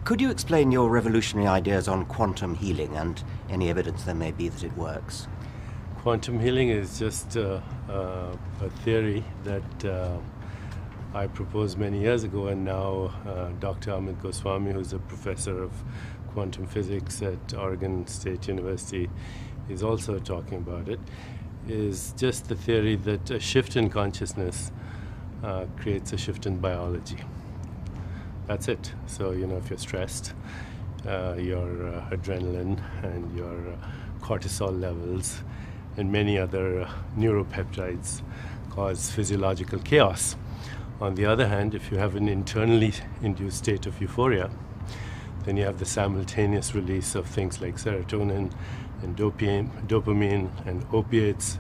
Could you explain your revolutionary ideas on quantum healing and any evidence there may be that it works? Quantum healing is just a theory that I proposed many years ago, and now Dr. Amit Goswami, who's a professor of quantum physics at Oregon State University, is also talking about it. Is just the theory that a shift in consciousness creates a shift in biology. That's it. So, if you're stressed, your adrenaline and your cortisol levels and many other neuropeptides cause physiological chaos. On the other hand, if you have an internally induced state of euphoria, then you have the simultaneous release of things like serotonin and dopamine and opiates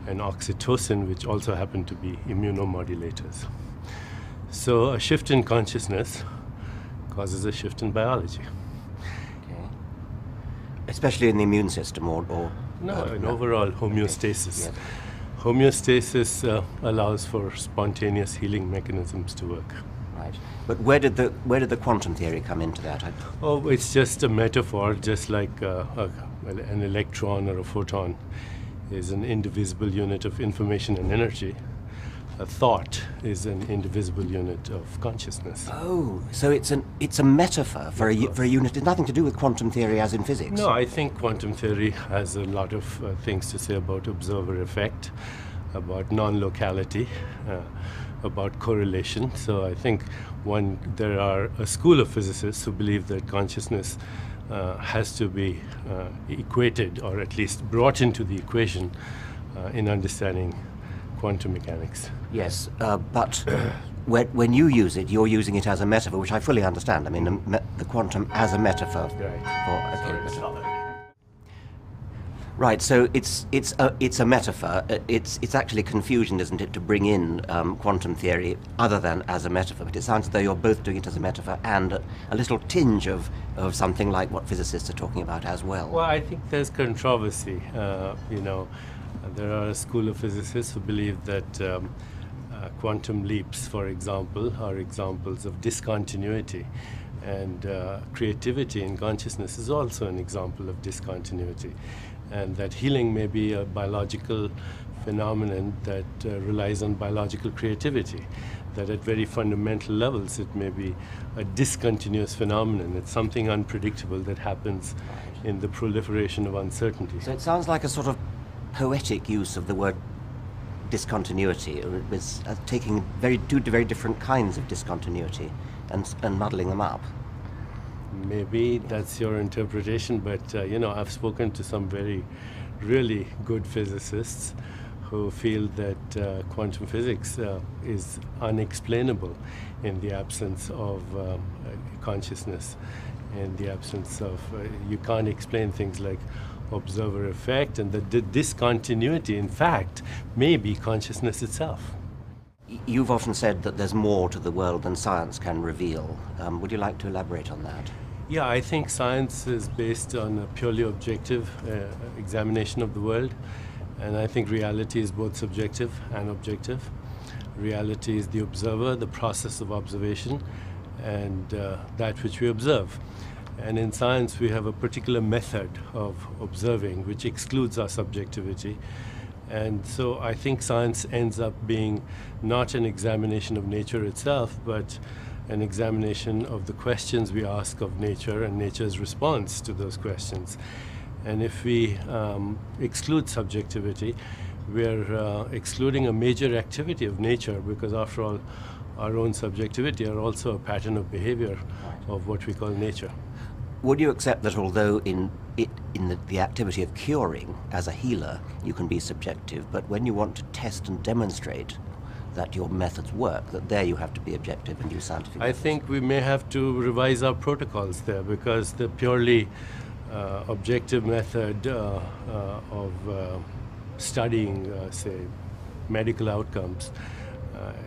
and oxytocin, which also happen to be immunomodulators. So a shift in consciousness causes a shift in biology. Okay. Especially in the immune system or overall homeostasis. Okay. Yes. Homeostasis allows for spontaneous healing mechanisms to work. Right. But where did the quantum theory come into that? It's just a metaphor, just like an electron or a photon is an indivisible unit of information and energy. A thought is an indivisible unit of consciousness. Oh, so it's a metaphor for a unit. It's nothing to do with quantum theory as in physics. No, I think quantum theory has a lot of things to say about observer effect, about non-locality, about correlation. So I think there are a school of physicists who believe that consciousness has to be equated, or at least brought into the equation in understanding quantum mechanics. Yes, but when you use it, you're using it as a metaphor, which I fully understand. I mean, the quantum as a metaphor. Right. Right. So it's a metaphor. It's actually confusion, isn't it, to bring in quantum theory other than as a metaphor? But it sounds as though you're both doing it as a metaphor and a little tinge of something like what physicists are talking about as well. Well, I think there's controversy. There are a school of physicists who believe that quantum leaps, for example, are examples of discontinuity, and creativity in consciousness is also an example of discontinuity, and that healing may be a biological phenomenon that relies on biological creativity, that at very fundamental levels it may be a discontinuous phenomenon. It's something unpredictable that happens in the proliferation of uncertainty. So it sounds like a sort of poetic use of the word discontinuity. It was taking two very different kinds of discontinuity and muddling them up. Maybe that's your interpretation, but I've spoken to some really good physicists who feel that quantum physics is unexplainable in the absence of consciousness, in the absence of you can't explain things like observer effect, and the discontinuity, in fact, may be consciousness itself. You've often said that there's more to the world than science can reveal. Would you like to elaborate on that? Yeah, I think science is based on a purely objective examination of the world, and I think reality is both subjective and objective. Reality is the observer, the process of observation, and that which we observe. And in science, we have a particular method of observing which excludes our subjectivity. And so I think science ends up being not an examination of nature itself, but an examination of the questions we ask of nature and nature's response to those questions. And if we exclude subjectivity, we're excluding a major activity of nature, because after all, our own subjectivity are also a pattern of behavior of what we call nature. Would you accept that although in the activity of curing as a healer you can be subjective, but when you want to test and demonstrate that your methods work, that there you have to be objective and use scientific methods? I think we may have to revise our protocols there, because the purely objective method of studying, say, medical outcomes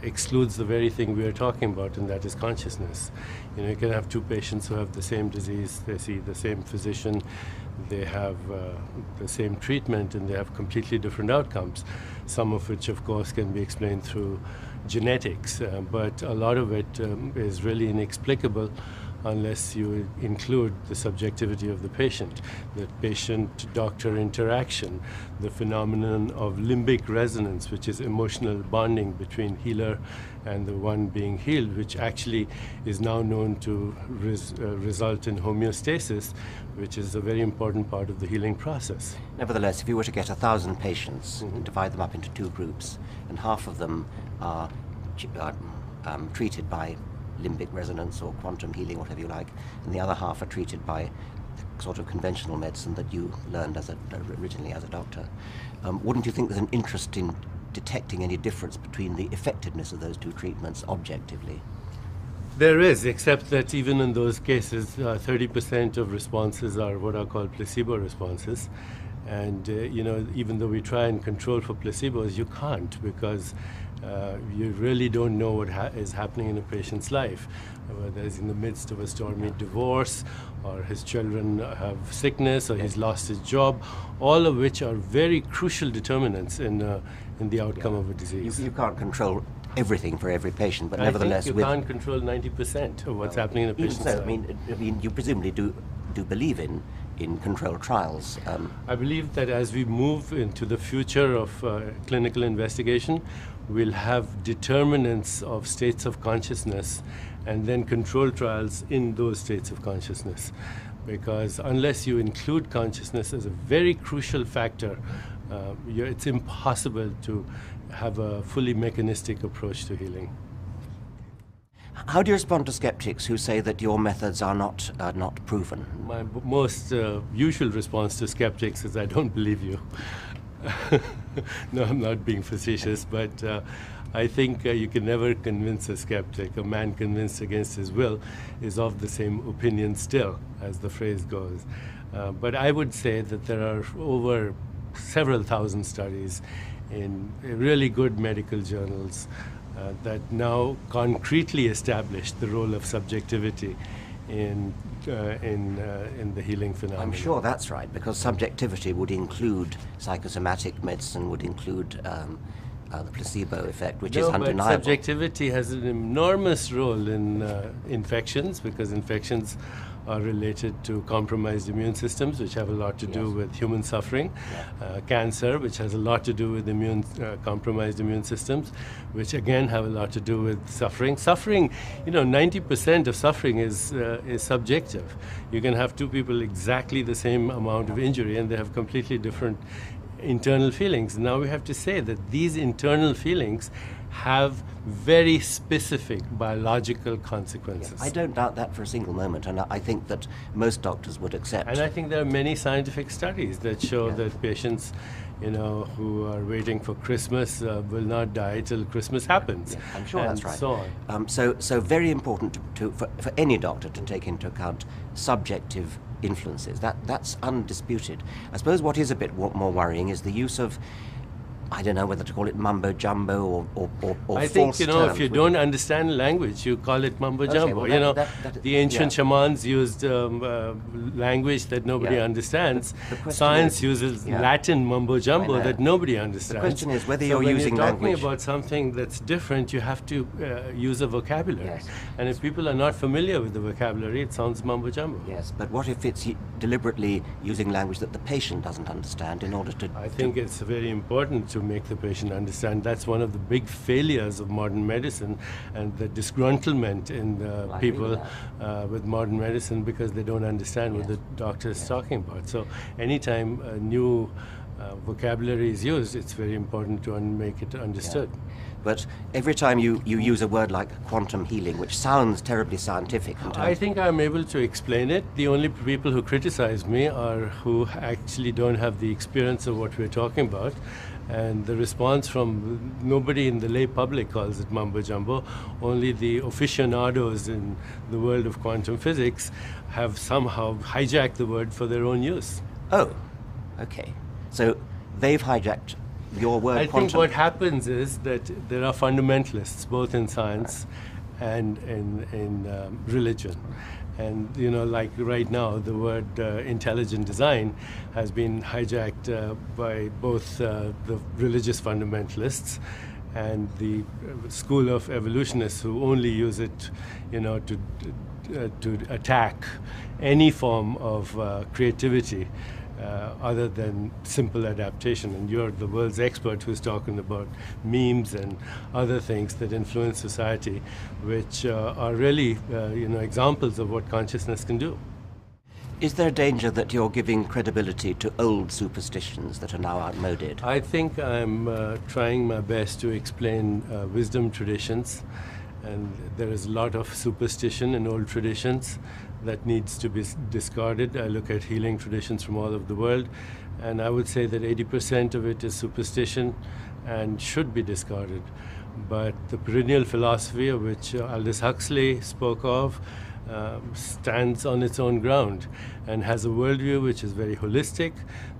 excludes the very thing we are talking about, and that is consciousness. You can have two patients who have the same disease, they see the same physician, they have the same treatment, and they have completely different outcomes, some of which, of course, can be explained through genetics, but a lot of it is really inexplicable unless you include the subjectivity of the patient-doctor interaction, the phenomenon of limbic resonance, which is emotional bonding between healer and the one being healed, which actually is now known to result in homeostasis, which is a very important part of the healing process. Nevertheless, if you were to get 1,000 patients and divide them up into two groups, and half of them are treated by limbic resonance or quantum healing, whatever you like, and the other half are treated by the sort of conventional medicine that you learned originally as a doctor, wouldn't you think there's an interest in detecting any difference between the effectiveness of those two treatments objectively? There is, except that even in those cases, 30% of responses are what are called placebo responses. And, even though we try and control for placebos, you can't, because you really don't know what is happening in a patient's life, whether he's in the midst of a stormy divorce, or his children have sickness, or he's lost his job, all of which are very crucial determinants in the outcome of a disease. You can't control everything for every patient, but nevertheless, you can't control 90% of what's happening in a patient's life. I mean, you presumably do believe in controlled trials. I believe that as we move into the future of clinical investigation, we'll have determinants of states of consciousness and then control trials in those states of consciousness. Because unless you include consciousness as a very crucial factor, it's impossible to have a fully mechanistic approach to healing. How do you respond to skeptics who say that your methods are not proven? My most usual response to skeptics is, I don't believe you. No, I'm not being facetious, but I think you can never convince a skeptic. A man convinced against his will is of the same opinion still, as the phrase goes. But I would say that there are over several thousand studies in really good medical journals that now concretely establish the role of subjectivity in the healing phenomenon. I'm sure that's right, because subjectivity would include psychosomatic medicine, would include the placebo effect, which is undeniable. But subjectivity has an enormous role in infections, because infections are related to compromised immune systems, which have a lot to do with human suffering. Cancer, which has a lot to do with compromised immune systems, which again have a lot to do with suffering. Suffering, 90% of suffering is subjective. You can have two people exactly the same amount of injury, and they have completely different internal feelings. Now we have to say that these internal feelings have very specific biological consequences. I don't doubt that for a single moment, and I think that most doctors would accept. And I think there are many scientific studies that show that patients, who are waiting for Christmas will not die till Christmas happens. Yeah, I'm sure that's right. So on. So very important for any doctor to take into account subjective influences. That's undisputed. I suppose what is a bit more worrying is the use of, I don't know whether to call it mumbo jumbo or I think, false terms. if you don't understand language, you call it mumbo jumbo. Well, the ancient shamans used language that nobody understands. Science uses Latin mumbo jumbo that nobody understands. The question is whether so you're using when you're language. talking about something that's different, you have to use a vocabulary. Yes. And if people are not familiar with the vocabulary, it sounds mumbo jumbo. Yes, but what if it's deliberately using language that the patient doesn't understand in order to... I think it's very important to make the patient understand. That's one of the big failures of modern medicine, and the disgruntlement in people with modern medicine, because they don't understand what the doctor is talking about. So anytime a new vocabulary is used, it's very important to make it understood. Yeah. But every time you use a word like quantum healing, which sounds terribly scientific. I think I'm able to explain it. The only people who criticize me are who actually don't have the experience of what we're talking about. And the response from nobody in the lay public calls it mumbo jumbo. Only the aficionados in the world of quantum physics have somehow hijacked the word for their own use. Oh, okay. So they've hijacked your word I quantum. think what happens is that there are fundamentalists, both in science and in religion. And, like right now, the word intelligent design has been hijacked by both the religious fundamentalists and the school of evolutionists who only use it, to to attack any form of creativity other than simple adaptation. And you're the world's expert who's talking about memes and other things that influence society, which are really examples of what consciousness can do. Is there a danger that you're giving credibility to old superstitions that are now outmoded? I think I'm trying my best to explain wisdom traditions, and there is a lot of superstition in old traditions that needs to be discarded. I look at healing traditions from all over the world, and I would say that 80% of it is superstition and should be discarded. But the perennial philosophy, of which Aldous Huxley spoke of, stands on its own ground and has a worldview which is very holistic,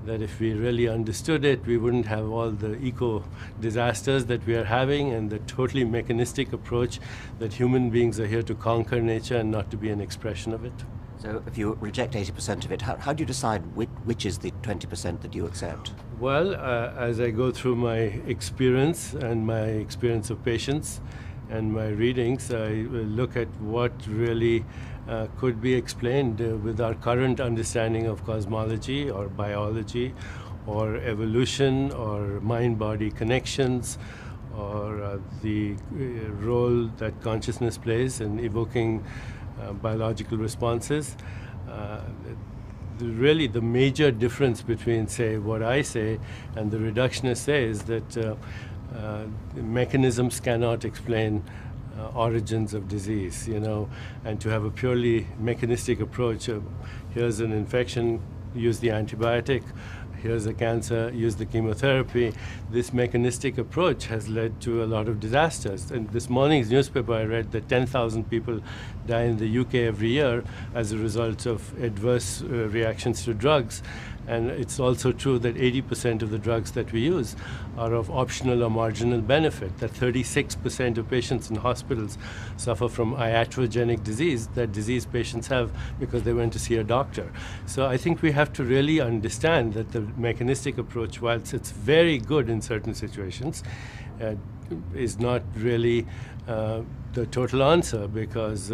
that if we really understood it, we wouldn't have all the eco disasters that we are having, and the totally mechanistic approach that human beings are here to conquer nature and not to be an expression of it. So if you reject 80% of it, how do you decide which is the 20% that you accept? Well, as I go through my experience and my experience of patients and my readings, I look at what really could be explained with our current understanding of cosmology or biology or evolution or mind-body connections, or the role that consciousness plays in evoking biological responses. Really the major difference between, say, what I say and the reductionists say is that mechanisms cannot explain origins of disease, and to have a purely mechanistic approach, here's an infection, use the antibiotic, here's a cancer, use the chemotherapy. This mechanistic approach has led to a lot of disasters. And this morning's newspaper, I read that 10,000 people die in the UK every year as a result of adverse reactions to drugs. And it's also true that 80% of the drugs that we use are of optional or marginal benefit, that 36% of patients in hospitals suffer from iatrogenic disease, that disease patients have because they went to see a doctor. So I think we have to really understand that the mechanistic approach, whilst it's very good in certain situations, is not really the total answer, because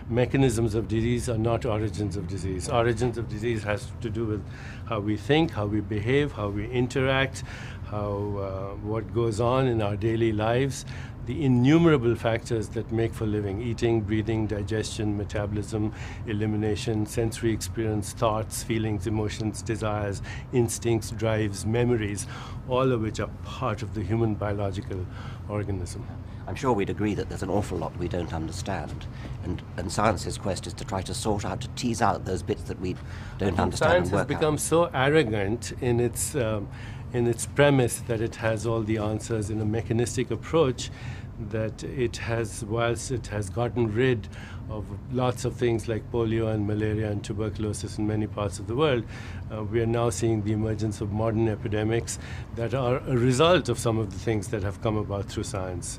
mechanisms of disease are not origins of disease. Origins of disease has to do with how we think, how we behave, how we interact, what goes on in our daily lives, the innumerable factors that make for living: eating, breathing, digestion, metabolism, elimination, sensory experience, thoughts, feelings, emotions, desires, instincts, drives, memories, all of which are part of the human biological organism. I'm sure we'd agree that there's an awful lot we don't understand, and science's quest is to try to sort out, to tease out those bits that we don't understand Science and work has become out. so arrogant in its premise that it has all the answers in a mechanistic approach, that it has, whilst it has gotten rid of lots of things like polio and malaria and tuberculosis in many parts of the world, we are now seeing the emergence of modern epidemics that are a result of some of the things that have come about through science.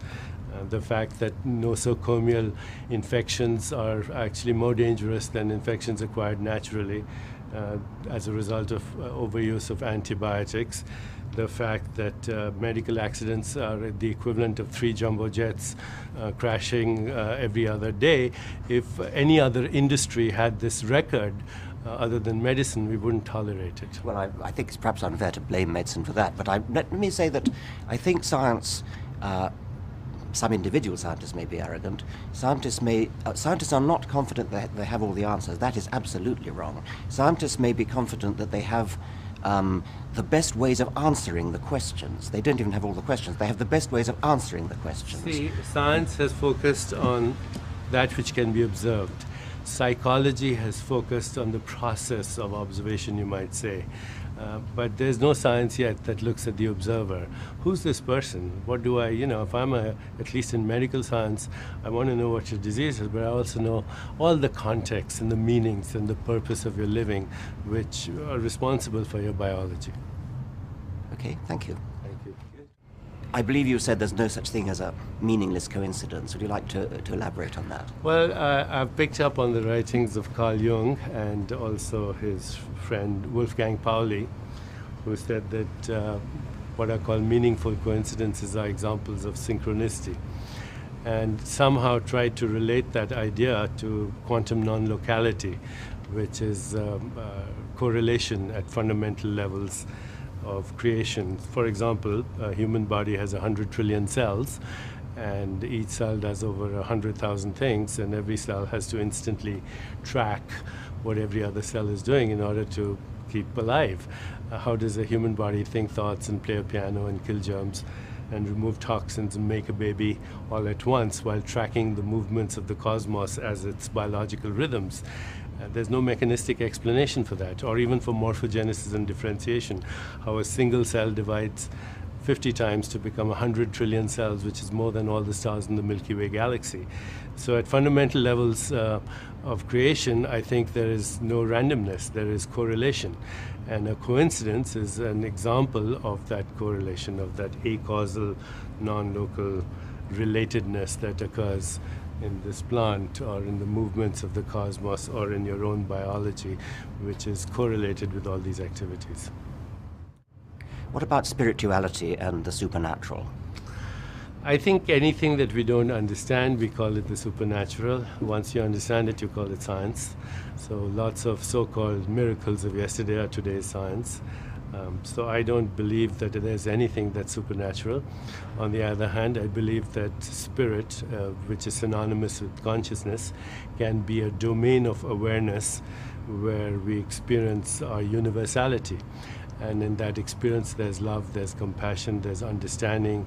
The fact that nosocomial infections are actually more dangerous than infections acquired naturally as a result of overuse of antibiotics. The fact that medical accidents are the equivalent of 3 jumbo jets crashing every other day. If any other industry had this record, other than medicine, we wouldn't tolerate it. Well, I think it's perhaps unfair to blame medicine for that, but let me say that I think science, some individual scientists may be arrogant. Scientists are not confident that they have all the answers. That is absolutely wrong. Scientists may be confident that they have the best ways of answering the questions. They don't even have all the questions. They have the best ways of answering the questions. See, science has focused on that which can be observed. Psychology has focused on the process of observation, you might say. But there's no science yet that looks at the observer. Who's this person? What do I, if I'm at least in medical science, I want to know what your disease is, but I also know all the context and the meanings and the purpose of your living, which are responsible for your biology. Okay, thank you. Thank you. I believe you said there's no such thing as a meaningless coincidence. Would you like to elaborate on that? Well, I've picked up on the writings of Carl Jung and also his friend Wolfgang Pauli, who said that what are called meaningful coincidences are examples of synchronicity. and somehow tried to relate that idea to quantum non-locality, which is correlation at fundamental levels of creation. For example, a human body has 100 trillion cells, and each cell does over 100,000 things, and every cell has to instantly track what every other cell is doing in order to keep alive. How does a human body think thoughts and play a piano and kill germs and remove toxins and make a baby all at once while tracking the movements of the cosmos as its biological rhythms? There's no mechanistic explanation for that, or even for morphogenesis and differentiation, how a single cell divides 50 times to become 100 trillion cells, which is more than all the stars in the Milky Way galaxy. So at fundamental levels of creation, I think there is no randomness, there is correlation. And a coincidence is an example of that correlation, of that acausal, non-local relatedness that occurs in this plant or in the movements of the cosmos or in your own biology, which is correlated with all these activities. What about spirituality and the supernatural? I think anything that we don't understand, we call it the supernatural. Once you understand it, you call it science. So lots of so-called miracles of yesterday are today's science. So I don't believe that there's anything that's supernatural. On the other hand, I believe that spirit, which is synonymous with consciousness, can be a domain of awareness where we experience our universality. And in that experience, there's love, there's compassion, there's understanding,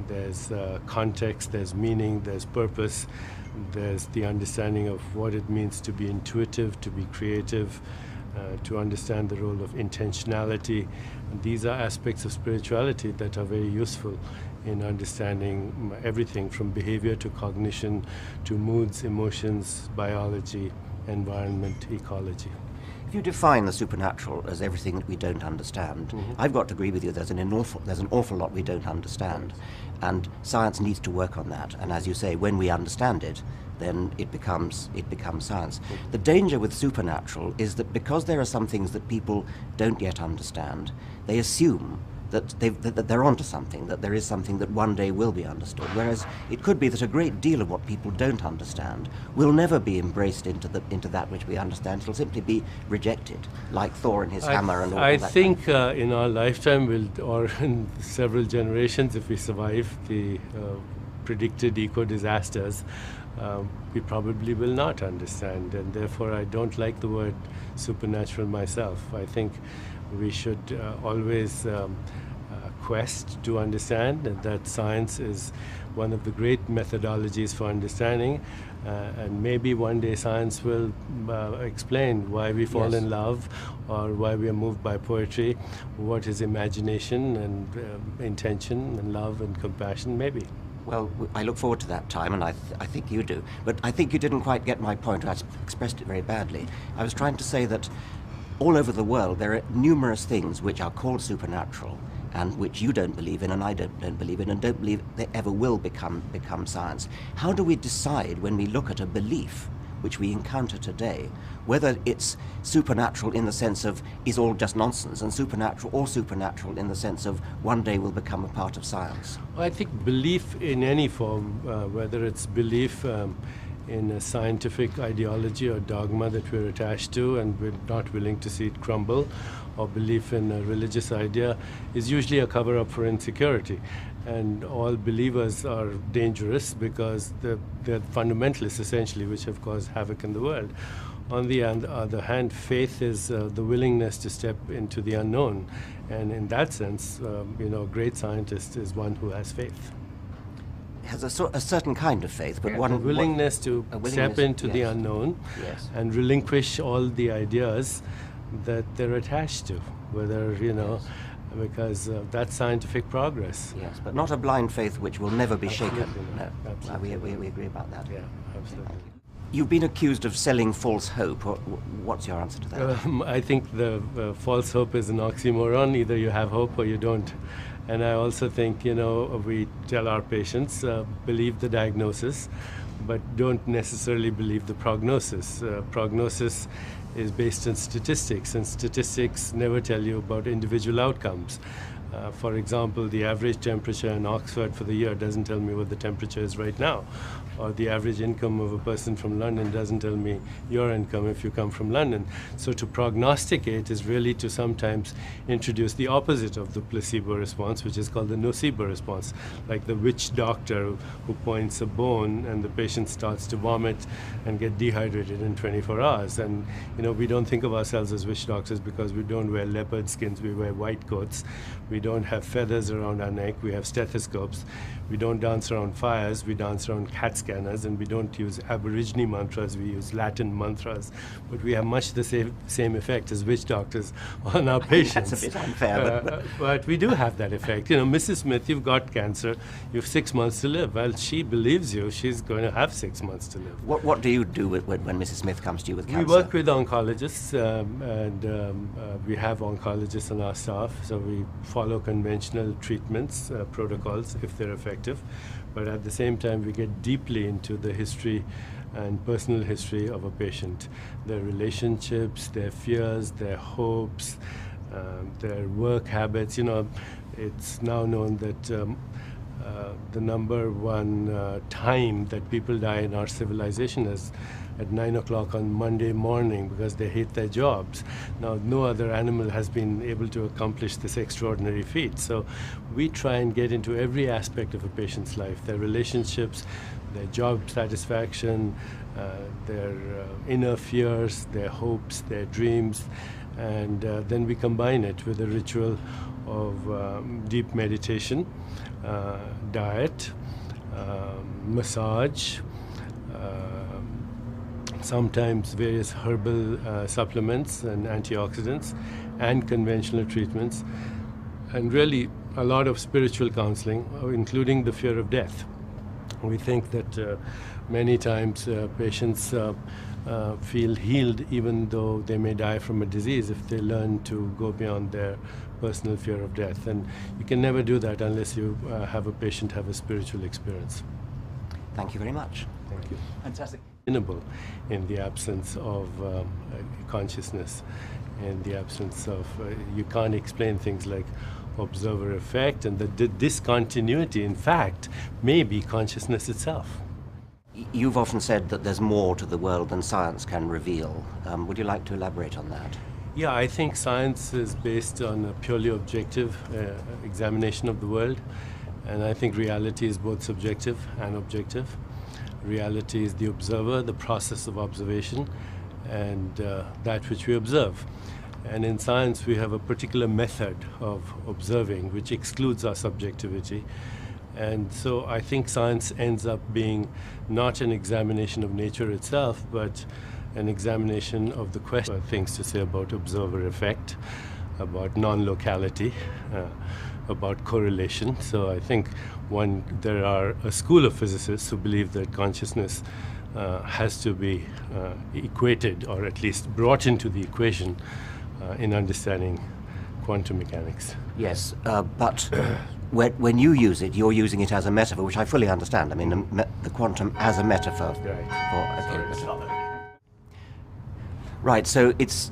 there's context, there's meaning, there's purpose, there's the understanding of what it means to be intuitive, to be creative, to understand the role of intentionality. And these are aspects of spirituality that are very useful in understanding everything from behavior to cognition to moods, emotions, biology, environment, ecology. If you define the supernatural as everything that we don't understand, I've got to agree with you, there's an awful lot we don't understand. And science needs to work on that. And as you say, when we understand it, then it becomes science. The danger with supernatural is that because there are some things that people don't yet understand, they assume that they're onto something, that there is something that one day will be understood. Whereas it could be that a great deal of what people don't understand will never be embraced into that which we understand. It'll simply be rejected, like Thor and his hammer and all that. I think in our lifetime, or in several generations, if we survive the predicted eco-disasters, we probably will not understand, and therefore I don't like the word supernatural myself. I think we should always quest to understand, and that science is one of the great methodologies for understanding, and maybe one day science will explain why we fall in love, or why we are moved by poetry, what is imagination and intention and love and compassion, maybe. Well, I look forward to that time, and I think you do. But I think you didn't quite get my point. I expressed it very badly. I was trying to say that all over the world there are numerous things which are called supernatural and which you don't believe in and I don't believe in and don't believe they ever will become science. How do we decide when we look at a belief which we encounter today, whether it's supernatural in the sense of is all just nonsense, and supernatural in the sense of one day will become a part of science? Well, I think belief in any form, whether it's belief in a scientific ideology or dogma that we're attached to and we're not willing to see it crumble, or belief in a religious idea, is usually a cover-up for insecurity. And all believers are dangerous because they're fundamentalists, essentially, which have caused havoc in the world. On the other hand, faith is the willingness to step into the unknown. And in that sense, a great scientist is one who has faith. Has a certain kind of faith, but a willingness to step into the unknown and relinquish all the ideas that they're attached to, whether, because that's scientific progress. Yes, but not a blind faith which will never be shaken. No, absolutely. We agree about that. Yeah, absolutely. You've been accused of selling false hope. What's your answer to that? I think the false hope is an oxymoron. Either you have hope or you don't. And I also think, we tell our patients, believe the diagnosis, but don't necessarily believe the prognosis. Prognosis is based on statistics, and statistics never tell you about individual outcomes. For example, the average temperature in Oxford for the year doesn't tell me what the temperature is right now. Or the average income of a person from London doesn't tell me your income if you come from London. So to prognosticate is really to sometimes introduce the opposite of the placebo response, which is called the nocebo response, like the witch doctor who points a bone and the patient starts to vomit and get dehydrated in 24 hours. And we don't think of ourselves as witch doctors because we don't wear leopard skins, we wear white coats. We don't have feathers around our neck, we have stethoscopes. We don't dance around fires, we dance around CAT scanners, and we don't use Aborigine mantras, we use Latin mantras. But we have much the same effect as witch doctors on our patients. That's a bit unfair. But we do have that effect. Mrs. Smith, you've got cancer, you have 6 months to live. Well, she believes you, she's going to have 6 months to live. What do you do when Mrs. Smith comes to you with cancer? We work with oncologists, and we have oncologists on our staff, so we follow conventional treatments, protocols, if they're effective. But at the same time, we get deeply into the history and personal history of a patient, their relationships, their fears, their hopes, their work habits. It's now known that the number one time that people die in our civilization is at 9 o'clock on Monday morning because they hate their jobs. Now, no other animal has been able to accomplish this extraordinary feat. So we try and get into every aspect of a patient's life, their relationships, their job satisfaction, their inner fears, their hopes, their dreams, and then we combine it with a ritual of deep meditation, diet, massage, sometimes various herbal supplements and antioxidants, and conventional treatments, and really a lot of spiritual counseling, including the fear of death. We think that many times patients feel healed even though they may die from a disease if they learn to go beyond their personal fear of death. And you can never do that unless you have a patient have a spiritual experience. Thank you very much. Thank you. Fantastic. In the absence of consciousness, in the absence of, you can't explain things like observer effect, and the discontinuity, in fact, may be consciousness itself. You've often said that there's more to the world than science can reveal. Would you like to elaborate on that? Yeah, I think science is based on a purely objective examination of the world, and I think reality is both subjective and objective. Reality is the observer, the process of observation, and that which we observe. And in science, we have a particular method of observing which excludes our subjectivity. And so I think science ends up being not an examination of nature itself, but an examination of the question. Things to say about observer effect, about non-locality, about correlation. So I think there are a school of physicists who believe that consciousness has to be equated, or at least brought into the equation in understanding quantum mechanics. Yes, but when you use it, you're using it as a metaphor, which I fully understand. I mean, the quantum as a metaphor. Right. Right, so it's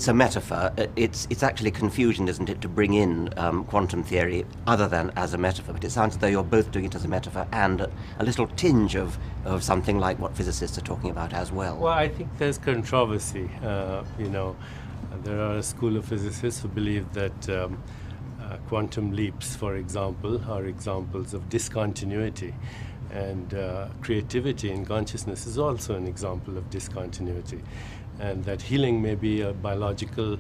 a metaphor. It's actually confusion, isn't it, to bring in quantum theory other than as a metaphor. But it sounds as though you're both doing it as a metaphor and a little tinge of something like what physicists are talking about as well. Well, I think there's controversy. There are a school of physicists who believe that quantum leaps, for example, are examples of discontinuity. And creativity in consciousness is also an example of discontinuity. And that healing may be a biological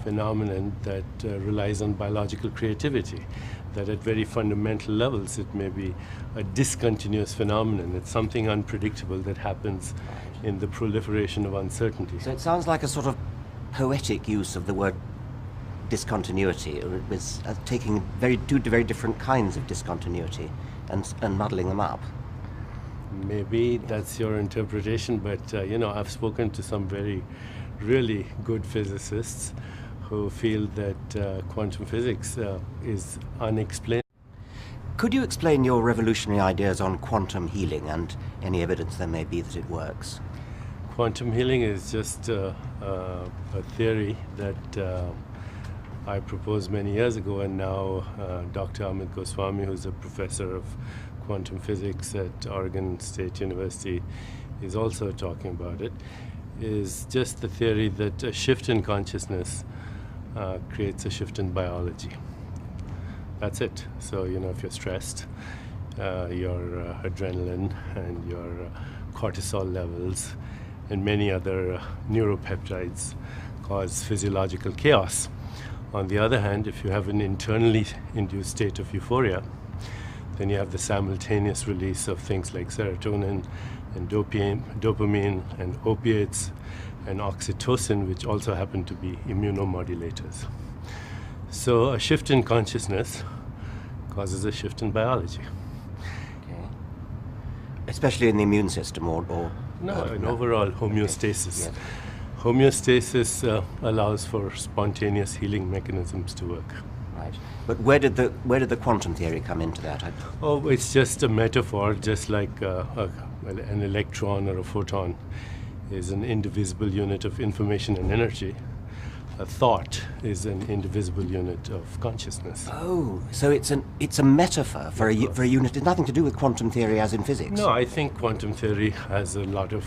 phenomenon that relies on biological creativity. That at very fundamental levels it may be a discontinuous phenomenon. It's something unpredictable that happens in the proliferation of uncertainty. So it sounds like a sort of poetic use of the word discontinuity. It was taking two very different kinds of discontinuity and muddling them up. Maybe that's your interpretation, but I've spoken to some really good physicists who feel that quantum physics is unexplained. Could you explain your revolutionary ideas on quantum healing and any evidence there may be that it works? Quantum healing is just a theory that I proposed many years ago, and now Dr. Amit Goswami, who's a professor of quantum physics at Oregon State University, is also talking about it, is just the theory that a shift in consciousness creates a shift in biology. That's it. So, if you're stressed, your adrenaline and your cortisol levels and many other neuropeptides cause physiological chaos. On the other hand, if you have an internally induced state of euphoria, then you have the simultaneous release of things like serotonin and dopamine and opiates and oxytocin, which also happen to be immunomodulators. So a shift in consciousness causes a shift in biology. Okay. Especially in the immune system or overall homeostasis. Yes. Homeostasis allows for spontaneous healing mechanisms to work. Right. But where did the quantum theory come into that? Oh, it's just a metaphor, just like an electron or a photon is an indivisible unit of information and energy. A thought is an indivisible unit of consciousness. Oh, so it's a metaphor for a unit. It's nothing to do with quantum theory as in physics. No, I think quantum theory has a lot of